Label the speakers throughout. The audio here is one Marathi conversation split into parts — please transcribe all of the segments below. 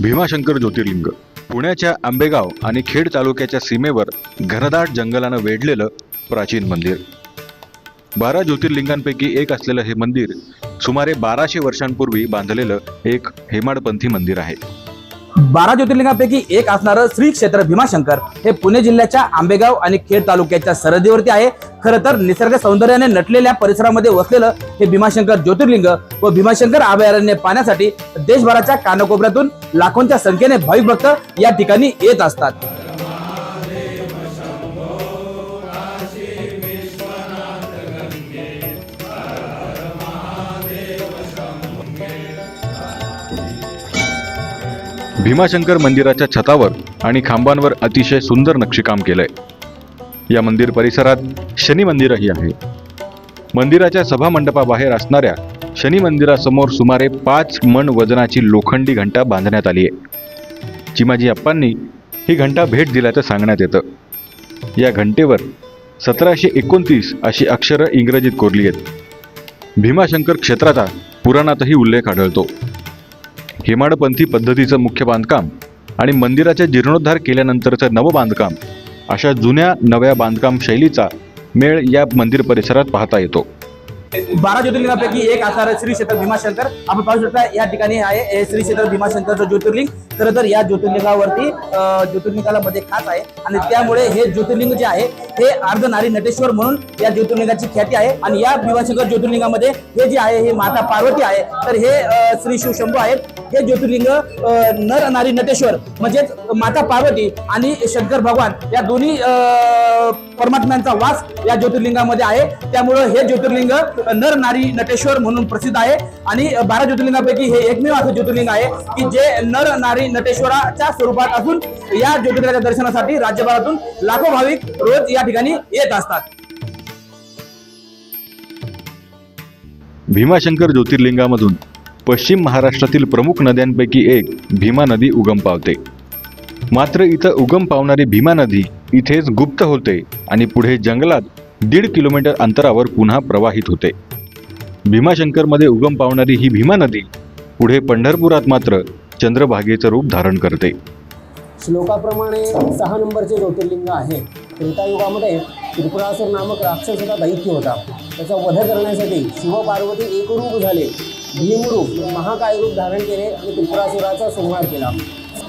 Speaker 1: भीमाशंकर ज्योतिर्लिंग पुण्याच्या आंबेगाव आणि खेड तालुक्याच्या सीमेवर घनदाट जंगलानं वेढलेलं प्राचीन मंदिर। 12 ज्योतिर्लिंगांपैकी एक असलेलं हे मंदिर सुमारे 1200 वर्षांपूर्वी बांधलेलं एक हेमाडपंथी मंदिर आहे।
Speaker 2: 12 ज्योतिर्लिंगांपैकी एक असणारं श्री क्षेत्र भीमाशंकर हे पुणे जिल्ह्याच्या आंबेगाव आणि खेड तालुक्याच्या सरहद्दीवरती आहे। खरं तर निसर्ग सौंदर्याने नटलेल्या परिसरामध्ये वसलेलं हे भीमाशंकर ज्योतिर्लिंग व भीमाशंकर अभयारण्य पाहण्यासाठी देशभराच्या कानाकोपऱ्यातून लाखोंच्या संख्येने भाविक भक्त या ठिकाणी येत असतात।
Speaker 1: भीमाशंकर मंदिराच्या छतावर आणि खांबांवर अतिशय सुंदर नक्षीकाम केलंय। या मंदिर परिसरात शनी मंदिरही आहे। मंदिराच्या सभा मंडपाबाहेर असणाऱ्या शनी मंदिरासमोर सुमारे 5 मन वजनाची लोखंडी घंटा बांधण्यात आली आहे। चिमाजी अप्पांनी ही घंटा भेट दिल्याचं सांगण्यात येतं। या घंटेवर 1729 अशी अक्षरं इंग्रजीत कोरली आहेत। भीमाशंकर क्षेत्राचा पुराणातही उल्लेख आढळतो। हेमाडपंथी पद्धतीचं मुख्य बांधकाम आणि मंदिराचे जीर्णोद्धार केल्यानंतरचं नवबांधकाम अशा जुन्या नव्या बांधकाम शैलीचा मेळ या मंदिर परिसरात पाहता येतो।
Speaker 2: 12 ज्योतिर्लिंगांपैकी एक असणारं श्री क्षेत्र भीमाशंकर आपण पाहू शकता। या ठिकाणी आहे हे श्री क्षेत्र भीमाशंकरचं ज्योतिर्लिंग। खरं तर या ज्योतिर्लिंगावरती ज्योतिर्लिंगाला मध्ये खाच आहे आणि त्यामुळे हे ज्योतिर्लिंग जे आहे हे अर्धनारी नटेश्वर म्हणून या ज्योतिर्लिंगाची ख्याती आहे। आणि या भीमाशंकर ज्योतिर्लिंगामध्ये हे जे आहे हे माता पार्वती आहे, तर हे श्री शिव शंभू आहेत। हे ज्योतिर्लिंग नर नारी नटेश्वर म्हणजेच माता पार्वती आणि शंकर भगवान या दोन्ही परमात्म्यांचा वास या ज्योतिर्लिंगामध्ये आहे। त्यामुळे हे ज्योतिर्लिंग नर नारी नटेश्वर म्हणून प्रसिद्ध आहे। आणि 12 ज्योतिर्लिंगांपैकी हे एकमेव असं ज्योतिर्लिंग आहे की जे नर नारी नटेश्वराच्या स्वरूपात असून या ज्योतिर्लिंगाच्या दर्शनासाठी राज्यभरातून लाखो भाविक रोज या ठिकाणी येत असतात।
Speaker 1: भीमाशंकर ज्योतिर्लिंगामधून पश्चिम महाराष्ट्रातील प्रमुख नद्यांपैकी एक भीमा नदी उगम पावते। मात्र इथं उगम पावणारी भीमा नदी इथेच गुप्त होते आणि पुढे जंगलात 1.5 किलोमीटर अंतरावर पुन्हा प्रवाहित होते। भीमाशंकरमध्ये उगम पावणारी ही भीमा नदी पुढे पंढरपुरात मात्र चंद्रभागेचं रूप धारण करते।
Speaker 3: श्लोकाप्रमाणे 6 नंबरचे ज्योतिर्लिंग आहे। त्रेतायुगामध्ये त्रिपुरासुर नामक राक्षसाचा दैत्य होता। त्याचा वध करण्यासाठी शिव पार्वती एकरूप झाले, भीमरूप महाकाय रूप धारण केले आणि त्रिपुरासुराचा संहार केला।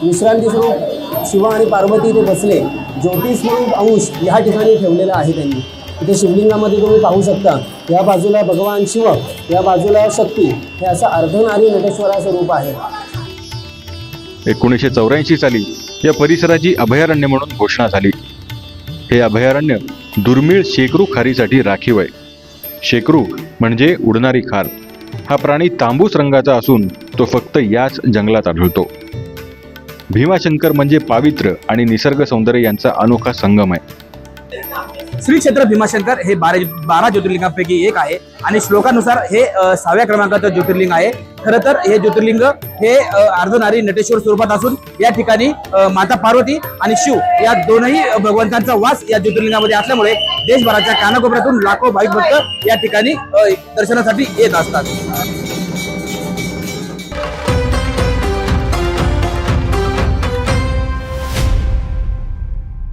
Speaker 3: विश्रांती स्वरूप शिव आणि पार्वती इथे बसले। ज्योतिस्वरूप अंश या ठिकाणी ठेवलेला आहे त्यांनी। इथे शिवलिंगामध्ये तुम्ही पाहू शकता, या बाजूला भगवान शिव, या बाजूला शक्ती, हे असं अर्धनारी नटेश्वराचं रूप आहे।
Speaker 1: 1984 साली या परिसराची अभयारण्य म्हणून घोषणा झाली। हे अभयारण्य दुर्मिळ शेकरू खारीसाठी राखीव आहे। शेकरू म्हणजे उडणारी खार। हा प्राणी तांबूस रंगाचा असून तो फक्त याच जंगलात आढळतो। भीमाशंकर म्हणजे पावित्र्य आणि निसर्ग सौंदर्य यांचा अनोखा संगम आहे।
Speaker 2: श्री क्षेत्र भीमाशंकर हे 12 ज्योतिर्लिंगांपैकी एक आहे आणि श्लोकानुसार हे 6व्या क्रमांकाचं ज्योतिर्लिंग आहे। खरं तर हे ज्योतिर्लिंग हे अर्धनारी नटेश्वर स्वरूपात असून या ठिकाणी माता पार्वती आणि शिव या दोनही भगवंतांचा वास या ज्योतिर्लिंगामध्ये असल्यामुळे देशभराच्या कानाकोपऱ्यातून लाखो भाविक भक्त या ठिकाणी दर्शनासाठी येत असतात।